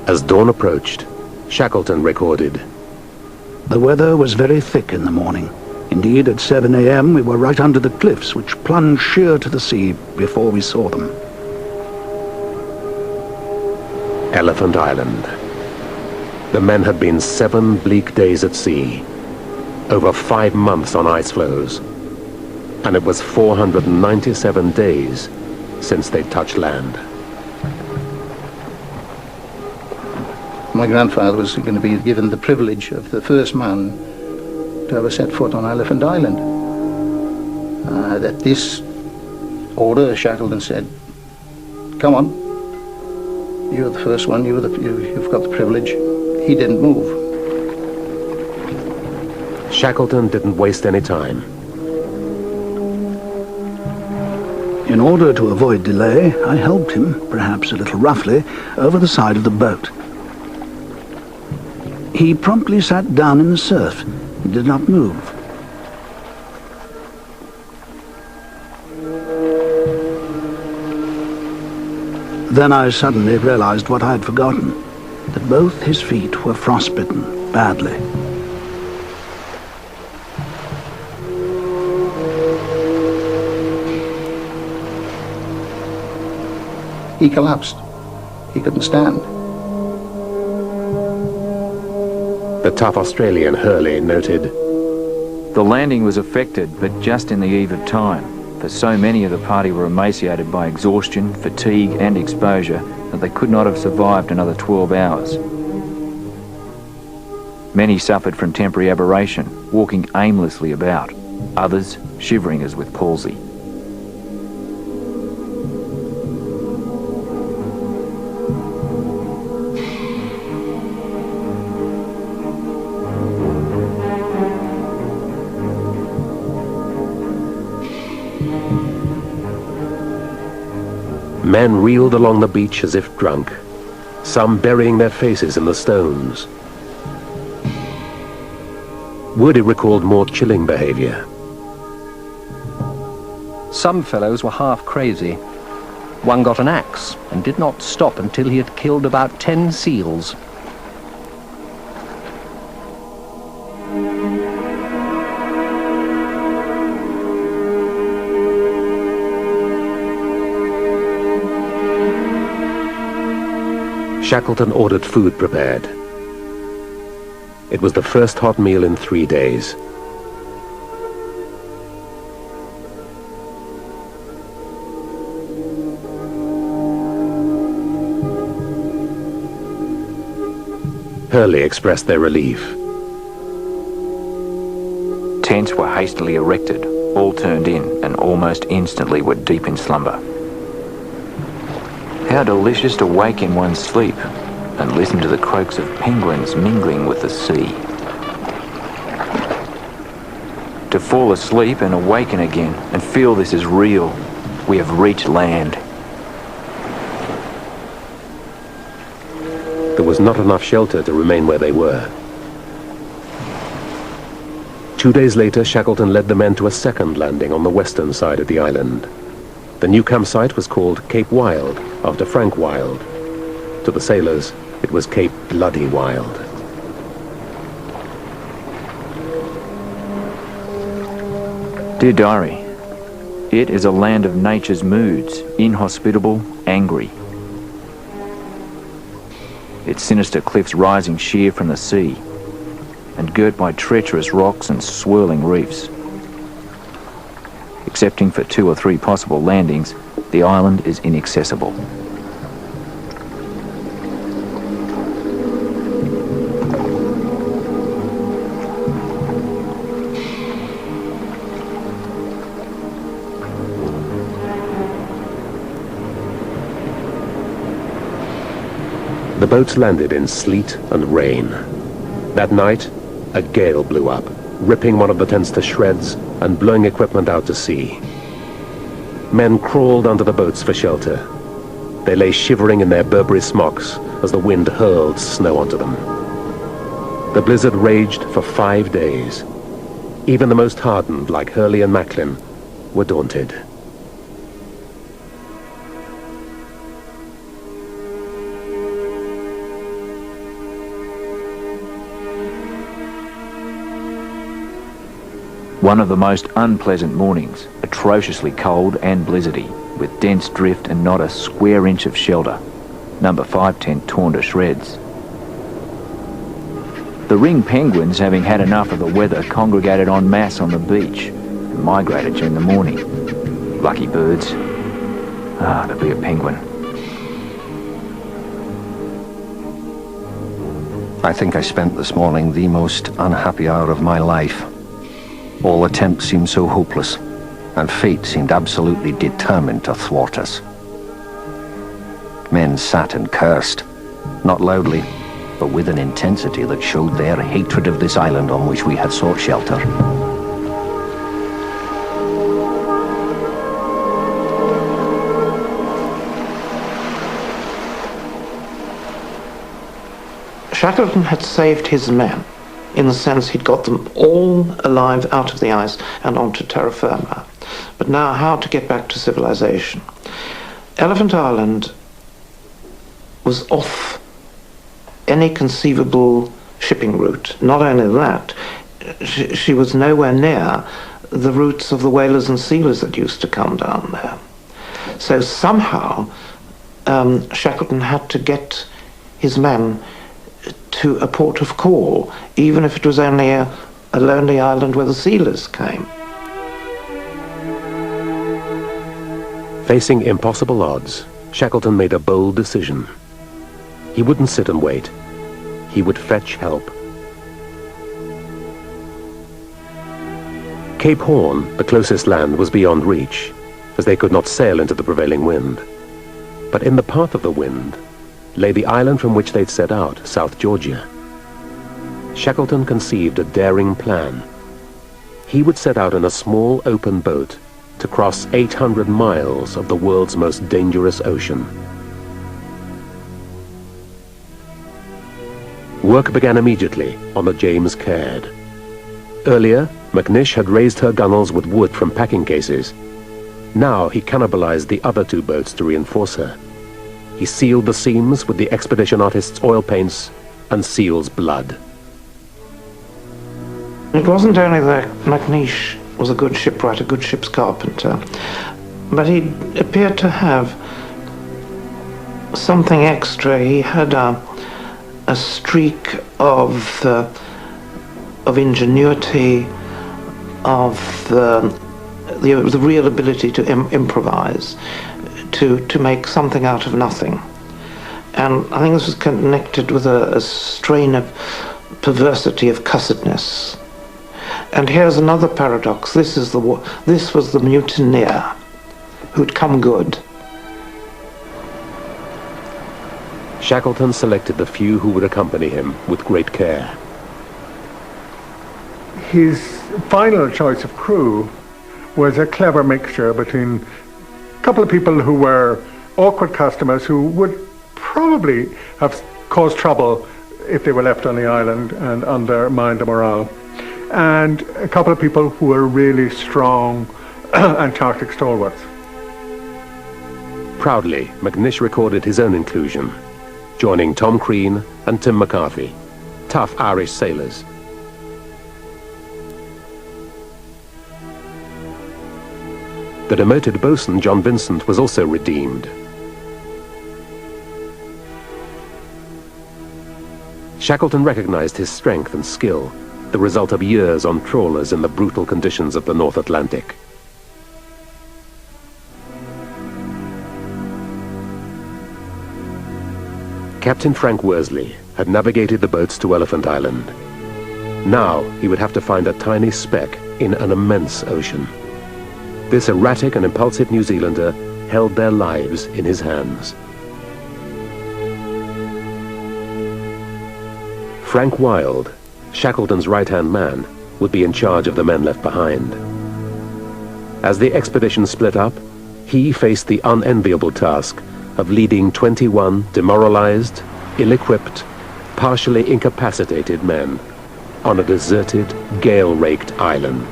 As dawn approached, Shackleton recorded, "The weather was very thick in the morning. Indeed, at 7 a.m. we were right under the cliffs, which plunged sheer to the sea before we saw them." Elephant Island. The men had been 7 bleak days at sea, over 5 months on ice floes, and it was 497 days since they'd touched land. My grandfather was going to be given the privilege of the first man to ever set foot on Elephant Island. At this order, Shackleton said, "Come on, you're the first one, you've got the privilege." He didn't move. Shackleton didn't waste any time. In order to avoid delay, I helped him, perhaps a little roughly, over the side of the boat. He promptly sat down in the surf and did not move. Then I suddenly realized what I had forgotten, that both his feet were frostbitten badly. He collapsed. He couldn't stand. The tough Australian Hurley noted, "The landing was effected, but just in the eve of time, for so many of the party were emaciated by exhaustion, fatigue and exposure that they could not have survived another 12 hours. Many suffered from temporary aberration, walking aimlessly about, others shivering as with palsy. Men reeled along the beach as if drunk, some burying their faces in the stones. Woody recalled more chilling behavior. Some fellows were half crazy. One got an axe and did not stop until he had killed about 10 seals. Shackleton ordered food prepared. It was the first hot meal in 3 days. Hurley expressed their relief. Tents were hastily erected, all turned in, and almost instantly were deep in slumber. How delicious to wake in one's sleep and listen to the croaks of penguins mingling with the sea. To fall asleep and awaken again and feel this is real. We have reached land. There was not enough shelter to remain where they were. 2 days later, Shackleton led the men to a second landing on the western side of the island. The new campsite was called Cape Wild, after Frank Wild. To the sailors, it was Cape Bloody Wild. Dear Diary, it is a land of nature's moods, inhospitable, angry. Its sinister cliffs rising sheer from the sea, and girt by treacherous rocks and swirling reefs. Excepting for 2 or 3 possible landings, the island is inaccessible. The boats landed in sleet and rain. That night, a gale blew up, ripping one of the tents to shreds and blowing equipment out to sea. Men crawled under the boats for shelter. They lay shivering in their Burberry smocks as the wind hurled snow onto them. The blizzard raged for 5 days. Even the most hardened, like Hurley and Macklin, were daunted. One of the most unpleasant mornings, atrociously cold and blizzardy, with dense drift and not a square inch of shelter. Number 5 tent torn to shreds. The ring penguins, having had enough of the weather, congregated en masse on the beach and migrated during the morning. Lucky birds. Ah, to be a penguin. I think I spent this morning the most unhappy hour of my life. All attempts seemed so hopeless, and fate seemed absolutely determined to thwart us. Men sat and cursed, not loudly, but with an intensity that showed their hatred of this island on which we had sought shelter. Shackleton had saved his men, in the sense he'd got them all alive out of the ice and onto terra firma. But now how to get back to civilization? Elephant Island was off any conceivable shipping route. Not only that, she was nowhere near the routes of the whalers and sealers that used to come down there. So somehow Shackleton had to get his men to a port of call, even if it was only a lonely island where the sealers came. Facing impossible odds, Shackleton made a bold decision. He wouldn't sit and wait. He would fetch help. Cape Horn, the closest land, was beyond reach, as they could not sail into the prevailing wind. But in the path of the wind lay the island from which they'd set out, South Georgia. Shackleton conceived a daring plan. He would set out in a small open boat to cross 800 miles of the world's most dangerous ocean. Work began immediately on the James Caird. Earlier, McNish had raised her gunwales with wood from packing cases. Now he cannibalized the other two boats to reinforce her. He sealed the seams with the expedition artist's oil paints and seal's blood. It wasn't only that McNish was a good shipwright, a good ship's carpenter, but he appeared to have something extra. He had a streak of ingenuity, of the real ability to improvise, to make something out of nothing. And I think this was connected with a strain of perversity, of cussedness. And here's another paradox. This was the mutineer who'd come good. Shackleton selected the few who would accompany him with great care. His final choice of crew was a clever mixture between a couple of people who were awkward customers who would probably have caused trouble if they were left on the island and undermined the morale, and a couple of people who were really strong Antarctic stalwarts. Proudly, McNish recorded his own inclusion, joining Tom Crean and Tim McCarthy, tough Irish sailors. The demoted boatswain John Vincent was also redeemed. Shackleton recognized his strength and skill, the result of years on trawlers in the brutal conditions of the North Atlantic. Captain Frank Worsley had navigated the boats to Elephant Island. Now he would have to find a tiny speck in an immense ocean. This erratic and impulsive New Zealander held their lives in his hands. Frank Wild, Shackleton's right-hand man, would be in charge of the men left behind. As the expedition split up, he faced the unenviable task of leading 21 demoralized, ill-equipped, partially incapacitated men on a deserted, gale-raked island.